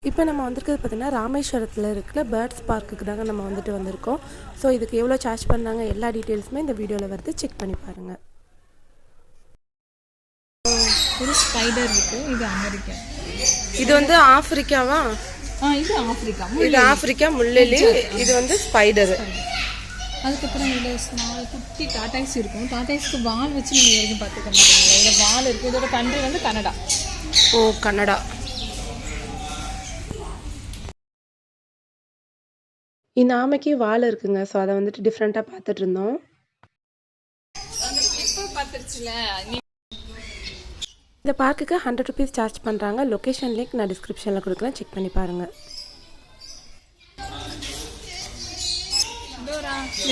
இப்போ நம்ம வந்திருக்கிறது பார்த்திங்கன்னா ராமேஸ்வரத்தில் இருக்கிற பேர்ட்ஸ் பார்க்குக்கு தாங்க நம்ம வந்திருக்கோம். ஸோ இதுக்கு எவ்வளோ சார்ஜ் பண்ணாங்க எல்லா டீட்டெயில்ஸுமே இந்த வீடியோவில் வருது, செக் பண்ணி பாருங்கள். ஒரு ஸ்பைடர் இருக்குது, இது அமெரிக்கா. இது வந்து ஆப்பிரிக்காவா? இது ஆப்பிரிக்கா. இது ஆப்பிரிக்கா முள்ளெலி, இது வந்து ஸ்பைடரு. அதுக்கப்புறம் இதில் ஸ்மால் குட்டி டாட்டாய்ஸ் இருக்கும். டாட்டாய்ஸ்க்கு வால் வச்சு நீங்கள் வரைக்கும் பார்த்துக்க மாட்டீங்களா? இதில் வால் இருக்குது. இதோட கண்ட்ரி வந்து கனடா. ஓ, கனடா. இந்த ஆமைக்கு வால் இருக்குங்க. ஸோ அதை வந்துட்டு டிஃப்ரெண்ட்டாக பார்த்துட்டு இருந்தோம். இந்த பார்க்குக்கு 100 rupees சார்ஜ் பண்ணுறாங்க. லொக்கேஷன் லிங்க் நான் டிஸ்கிரிப்ஷனில் கொடுக்குறேன், செக் பண்ணி பாருங்கள்.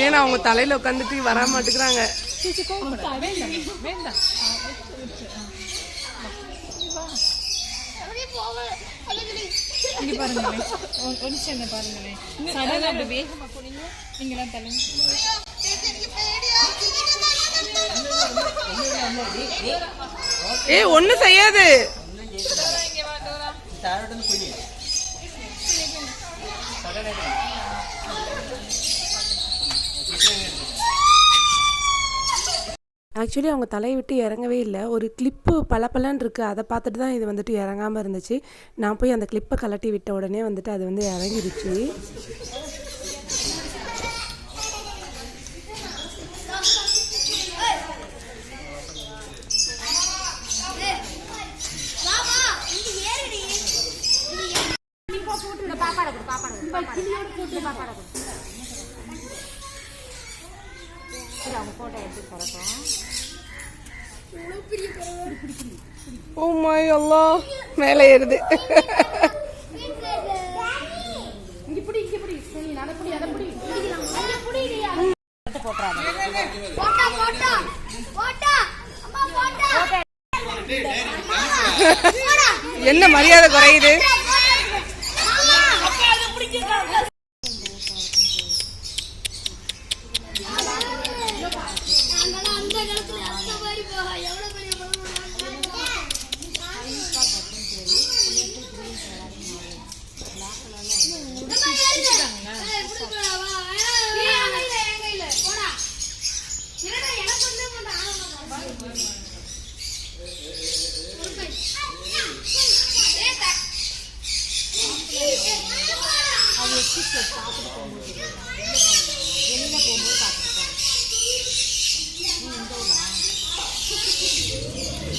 ஏன்னா அவங்க தலையில் உட்காந்துட்டு வர மாட்டேங்கிறாங்க. இங்கே பாருங்களேன், ஒரு நிமிஷம் பாருங்களேன். சடனாக அப்படி வேகமாக போனீங்க, நீங்களாம் தலைங்க. ஒன்றும் செய்யாது. ஆக்சுவலி அவங்க தலையை விட்டு இறங்கவே இல்லை. ஒரு கிளிப்பு பலன்னு இருக்குது, அதை பார்த்துட்டு தான் இது வந்துட்டு இறங்காமல் இருந்துச்சு. நான் போய் அந்த கிளிப்பை கலட்டி விட்ட உடனே வந்துட்டு அது வந்து இறங்கிடுச்சு. ஓ மை அல்லாஹ், மேலே ஏறுது. என்ன மரியாதை குறையுது.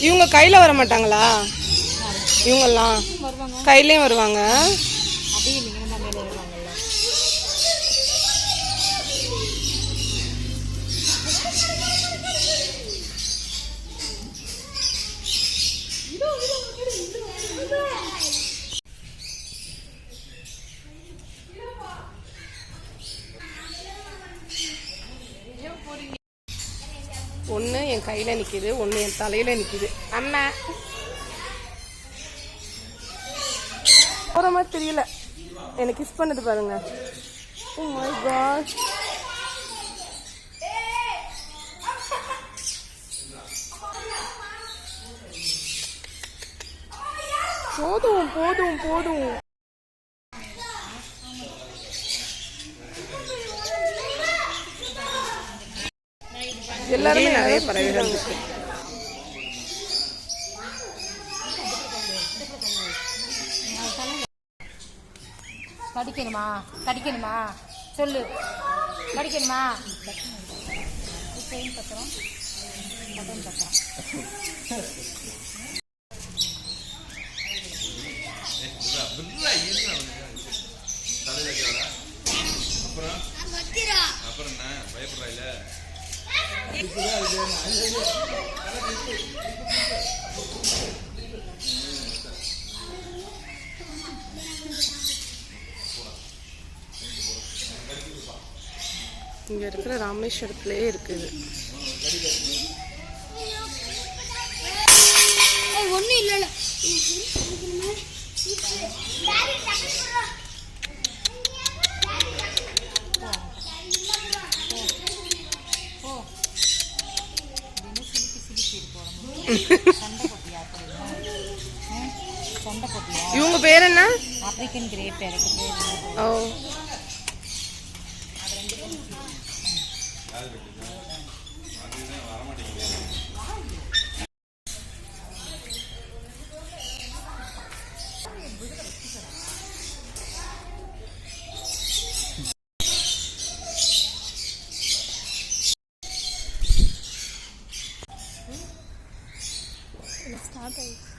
இவங்க கையில் வர மாட்டாங்களா? இவங்கெல்லாம் கையிலையும் வருவாங்க. ஒன்று என் கையில் நிற்கிது, ஒன்று என் தலையில் நிற்கிது. அம்மா போகிற மாதிரி தெரியல, எனக்கு கிஸ் பண்ணது பாருங்க. Oh my God. போதும் போதும் போதும். எல்லாருமே நிறைய பறவைகள் இருக்கு. கடிக்கணுமா கடிக்கணுமா சொல்லு, கடிக்கணுமா? பத்திரம் இங்க இருக்கிற ராமேஸ்வரத்திலேயே இருக்குது. ஒன்றும் இல்லை. இவங்க பேர் என்ன? ஆப்ரிக்கன் கிரேப் எனக்கு பேர். ஓ ஸ்டார்ட் ஆயிடுச்சு.